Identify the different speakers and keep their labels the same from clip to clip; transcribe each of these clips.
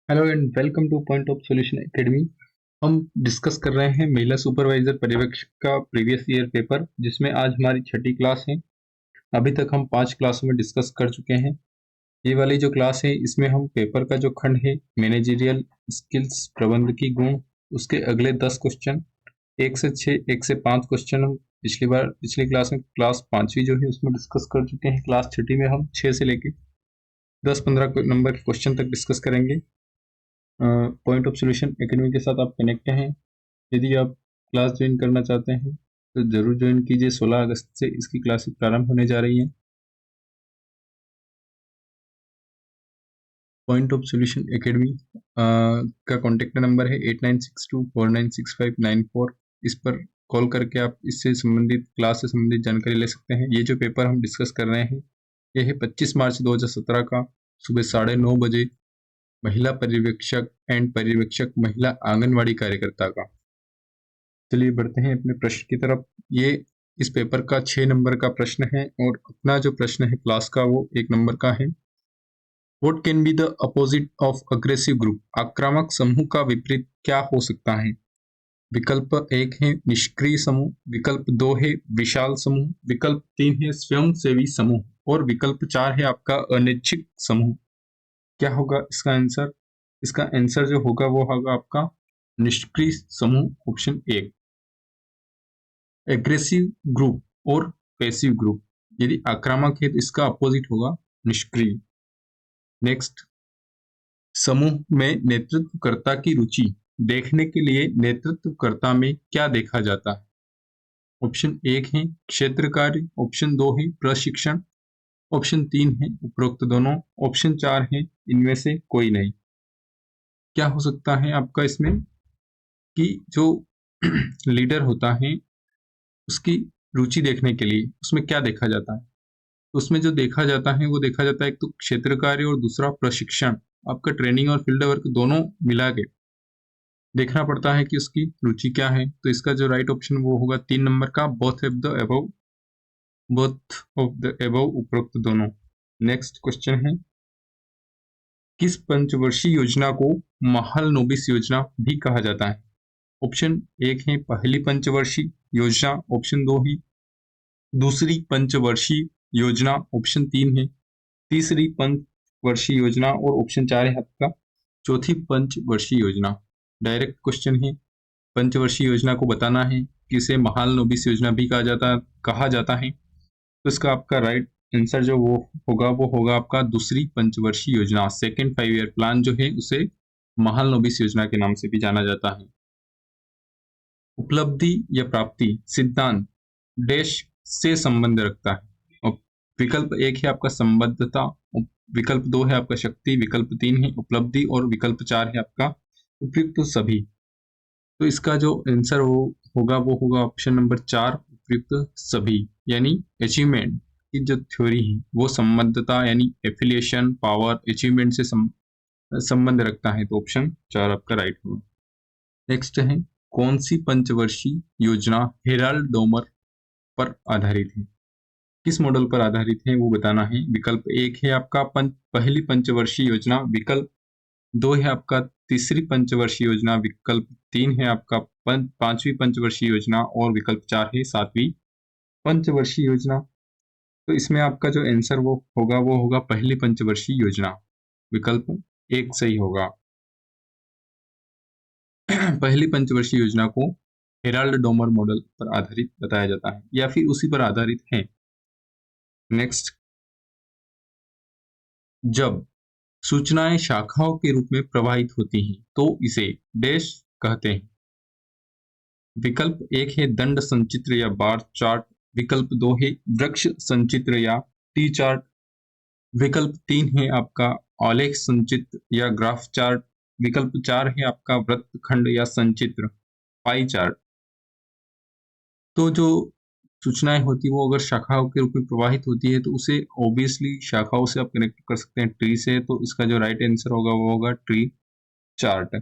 Speaker 1: Hello and welcome two point of solution academy. हम discuss कर रहे हैं महिला सुपरवाइजर पर्यवेक्षक का प्रीवियस ईयर पेपर, जिसमें आज हमारी छठी क्लास है। अभी तक हम 5 क्लासों में डिस्कस कर चुके हैं। ये वाली जो क्लास है, इसमें हम पेपर का जो खंड है मैनेजरियल स्किल्स, प्रबंधकीय गुण, उसके अगले 10 क्वेश्चन, 1 से 6, 1 से 5 क्वेश्चन हम पिछली क्लास में क्लास 5वीं जो है उसमें डिस्कस कर चुके हैं। क्लास छठी में हम 6 से लेके 10-15 नंबर के क्वेश्चन तक डिस्कस करेंगे। पॉइंट ऑफ सॉल्यूशन एकेडमी के साथ आप कनेक्ट हैं। यदि आप क्लास ज्वाइन करना चाहते हैं तो ज़रूर ज्वाइन कीजिए। 16 अगस्त से इसकी क्लासेस प्रारंभ होने जा रही हैं। पॉइंट ऑफ सॉल्यूशन एकेडमी का कॉन्टेक्ट नंबर है 8962496594। इस पर कॉल करके आप इससे संबंधित क्लास से संबंधित जानकारी ले सकते हैं। ये जो पेपर हम डिस्कस कर रहे हैं ये है 25 मार्च 2017 का सुबह 9:30 बजे महिला पर्यवेक्षक एंड पर्यवेक्षक महिला आंगनवाड़ी कार्यकर्ता का। चलिए बढ़ते हैं अपने प्रश्न की तरफ। ये इस पेपर का 6 नंबर का प्रश्न है और अपना जो प्रश्न है क्लास का वो 1 नंबर का है। What can be the opposite of aggressive group? आक्रामक समूह का विपरीत क्या हो सकता है? विकल्प 1 है निष्क्रिय समूह, विकल्प 2 है विशाल समूह, विकल्प 3 है स्वयंसेवी समूह और विकल्प 4 है आपका अनैच्छिक समूह। क्या होगा इसका आंसर? इसका आंसर जो होगा वो होगा आपका निष्क्रिय समूह, ऑप्शन 1। एग्रेसिव ग्रुप और पैसिव ग्रुप, यदि आक्रामक है तो इसका अपोजिट होगा निष्क्रिय। नेक्स्ट, समूह में नेतृत्वकर्ता की रुचि देखने के लिए नेतृत्वकर्ता में क्या देखा जाता है? ऑप्शन 1 है क्षेत्र कार्य, ऑप्शन 2 है प्रशिक्षण, ऑप्शन 3 है उपरोक्त दोनों, ऑप्शन 4 है इनमें से कोई नहीं। क्या हो सकता है आपका इसमें कि जो लीडर होता है उसकी रुचि देखने के लिए उसमें क्या देखा जाता है? तो उसमें जो देखा जाता है वो देखा जाता है एक तो क्षेत्र कार्य और दूसरा प्रशिक्षण। आपका ट्रेनिंग और फील्ड वर्क दोनों मिला के देखना पड़ता है कि उसकी रुचि क्या है। तो इसका जो राइट ऑप्शन वो होगा 3 नंबर का, बोथ ऑफ द एबव, उपरोक्त दोनों। नेक्स्ट क्वेश्चन है, किस पंचवर्षीय योजना को महालनोबिस योजना भी कहा जाता है? ऑप्शन 1 है पहली पंचवर्षीय योजना, ऑप्शन 2 है दूसरी पंचवर्षीय योजना, ऑप्शन 3 है तीसरी पंचवर्षीय योजना और ऑप्शन 4 है आपका चौथी पंचवर्षीय योजना। डायरेक्ट क्वेश्चन है, पंचवर्षीय योजना को बताना है कि इसे महालनोबिस योजना भी कहा जाता है। तो इसका आपका राइट आंसर जो वो होगा आपका दूसरी पंचवर्षीय योजना। सेकेंड 5 ईयर प्लान जो है उसे महालनोबिस योजना के नाम से भी जाना जाता है। उपलब्धि या प्राप्ति सिद्धांत डैश से संबंध रखता है? और विकल्प 1 है आपका संबद्धता, विकल्प 2 है आपका शक्ति, विकल्प 3 है उपलब्धि और विकल्प 4 है आपका उपयुक्त सभी। तो इसका जो आंसर वो होगा ऑप्शन नंबर 4, उपयुक्त सभी। यानी अचीवमेंट की जो थ्योरी है वो संबद्धता यानी एफिलिएशन, पावर, अचीवमेंट से संबंध रखता है। तो ऑप्शन 4 आपका राइट होगा। नेक्स्ट है, कौन सी पंचवर्षीय योजना हेराल्ड डोमर पर आधारित है? किस मॉडल पर आधारित है वो बताना है। विकल्प 1 है आपका पहली पंचवर्षीय योजना, विकल्प 2 है आपका तीसरी पंचवर्षीय योजना, विकल्प 3 है आपका पांचवी पंचवर्षीय योजना और विकल्प 4 है सातवीं पंचवर्षीय योजना। तो इसमें आपका जो आंसर वो होगा पहली पंचवर्षीय योजना, विकल्प 1 सही होगा। पहली पंचवर्षीय योजना को हेराल्ड डोमर मॉडल पर आधारित बताया जाता है या फिर उसी पर आधारित है। नेक्स्ट, जब सूचनाएं शाखाओं के रूप में प्रवाहित होती हैं तो इसे डैश कहते हैं? विकल्प 1 है दंड संचित्र या बार चार्ट, विकल्प 2 है वृक्ष संचित्र या टी चार्ट, विकल्प 3 है आपका आलेख संचित्र या ग्राफ चार्ट, विकल्प 4 है आपका वृत्तखंड या संचित्र पाई चार्ट। तो जो सूचनाएं होती है वो अगर शाखाओं के रूप में प्रवाहित होती है तो उसे ऑब्वियसली शाखाओं से आप कनेक्ट कर सकते हैं ट्री से। तो इसका जो राइट आंसर होगा वो होगा ट्री चार्ट।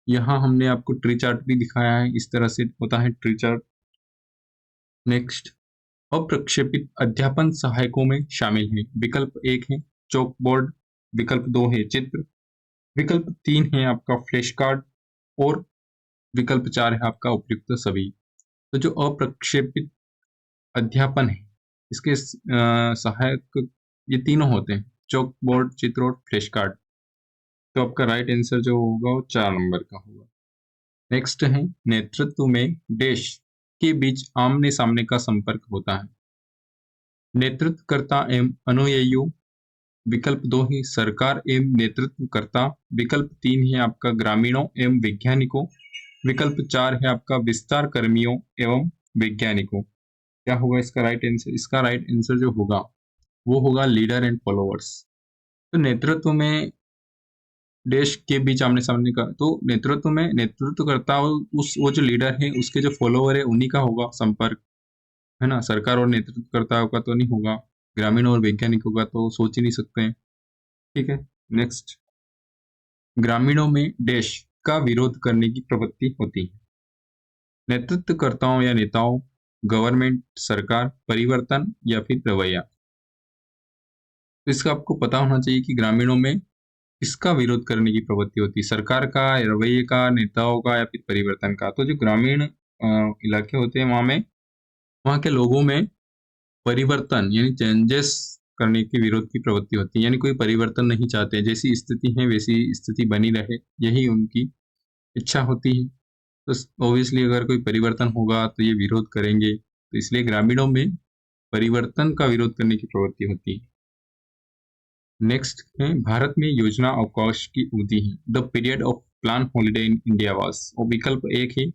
Speaker 1: यहाँ हमने आपको ट्री चार्ट भी दिखाया है, इस तरह से होता है ट्री चार्ट। नेक्स्ट, अप्रक्षेपित अध्यापन सहायकों में शामिल है। विकल्प 1 है चौक बोर्ड, विकल्प 2 है चित्र, विकल्प 3 है आपका फ्लैश कार्ड और विकल्प 4 है आपका उपयुक्त सभी। तो जो अप्रक्षेपित अध्यापन है इसके सहायक ये तीनों होते हैं, चौक बोर्ड, चित्र और फ्लैश कार्ड। तो आपका राइट आंसर जो होगा वो 4 नंबर का होगा। नेक्स्ट है नेतृत्व में डैश के बीच आमने सामने का संपर्क होता है। नेतृत्वकर्ता एवं अनुयायियों, विकल्प 2 है सरकार एवं नेतृत्वकर्ता, विकल्प 3 है आपका ग्रामीणों एवं वैज्ञानिकों, विकल्प 4 है आपका विस्तार कर्मियों एवं वैज्ञानिकों। क्या होगा इसका राइट आंसर? इसका राइट आंसर जो होगा वो होगा लीडर एंड फॉलोअर्स। तो नेतृत्व में देश के बीच आमने सामने का, तो नेतृत्व में नेतृत्व करता हो उस वो जो लीडर है उसके जो फॉलोअर है उन्हीं का होगा संपर्क, है ना। सरकार और नेतृत्वकर्ताओं का तो नहीं होगा, ग्रामीण और वैज्ञानिकों का तो सोच ही नहीं सकते हैं। ठीक है, नेक्स्ट, ग्रामीणों में देश का विरोध करने की प्रवृत्ति होती है। नेतृत्वकर्ताओं या नेताओं, गवर्नमेंट, सरकार, परिवर्तन या फिर रवैया। तो इसका आपको पता होना चाहिए कि ग्रामीणों में किसका विरोध करने की प्रवृत्ति होती है, सरकार का, रवैये का, नेताओं का या फिर परिवर्तन का। तो जो ग्रामीण इलाके होते हैं वहाँ के लोगों में परिवर्तन यानी चेंजेस करने के विरोध की प्रवृत्ति होती है, यानी कोई परिवर्तन नहीं चाहते, जैसी स्थिति है वैसी स्थिति बनी रहे, यही उनकी इच्छा होती है। तो ऑब्वियसली अगर कोई परिवर्तन होगा तो ये विरोध करेंगे, तो इसलिए ग्रामीणों में परिवर्तन का विरोध करने की प्रवृत्ति होती है। नेक्स्ट है भारत में योजना अवकाश की अवधि है। The period of plan holiday in India was. और विकल्प 1 है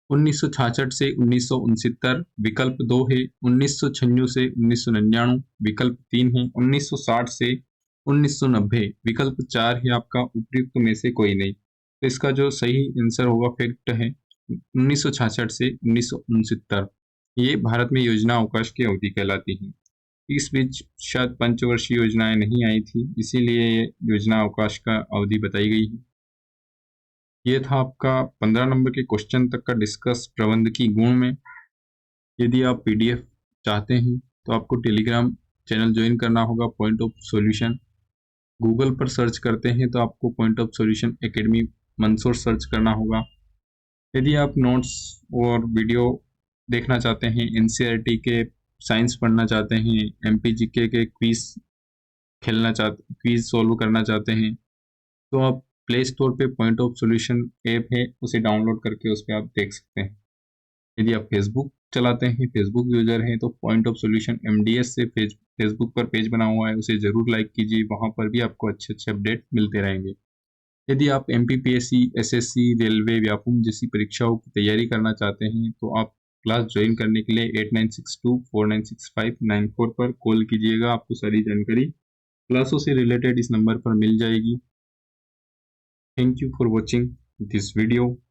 Speaker 1: 1966 से 1969, विकल्प 2 है 1996 से 1999, विकल्प 3 है 1960 से 1990, विकल्प 4 है आपका उपयुक्त में से कोई नहीं। तो इसका जो सही आंसर होगा फैक्ट है 1966 से 1969। ये भारत में योजना अवकाश की अवधि कहलाती है। इस बीच शायद पंचवर्षीय योजनाएं नहीं आई थी, इसीलिए ये योजना अवकाश का अवधि बताई गई है। ये था आपका 15 नंबर के क्वेश्चन तक का डिस्कस प्रबंध की गुण में। यदि आप पीडीएफ चाहते हैं तो आपको टेलीग्राम चैनल ज्वाइन करना होगा, पॉइंट ऑफ सॉल्यूशन। गूगल पर सर्च करते हैं तो आपको point of solution academy Mandsaur search करना होगा। यदि आप नोट्स और वीडियो देखना चाहते हैं, एनसीईआरटी के साइंस पढ़ना चाहते हैं, एमपीजीके के क्विज सॉल्व करना चाहते हैं, तो आप प्ले स्टोर पे पॉइंट ऑफ सॉल्यूशन ऐप है उसे डाउनलोड करके उस पर आप देख सकते हैं। यदि आप फेसबुक चलाते हैं, फेसबुक यूजर हैं, तो पॉइंट ऑफ सॉल्यूशन एमडीएस से फेसबुक पर पेज बना हुआ है, उसे जरूर लाइक कीजिए, वहां पर भी आपको अच्छे अच्छे अपडेट मिलते रहेंगे। यदि आप एमपीपीएससी, एसएससी, रेलवे, व्यापुम जैसी परीक्षाओं की तैयारी करना चाहते हैं तो आप क्लास ज्वाइन करने के लिए 8962496594 पर कॉल कीजिएगा, आपको सारी जानकारी क्लासों से रिलेटेड इस नंबर पर मिल जाएगी। Thank you for watching this video.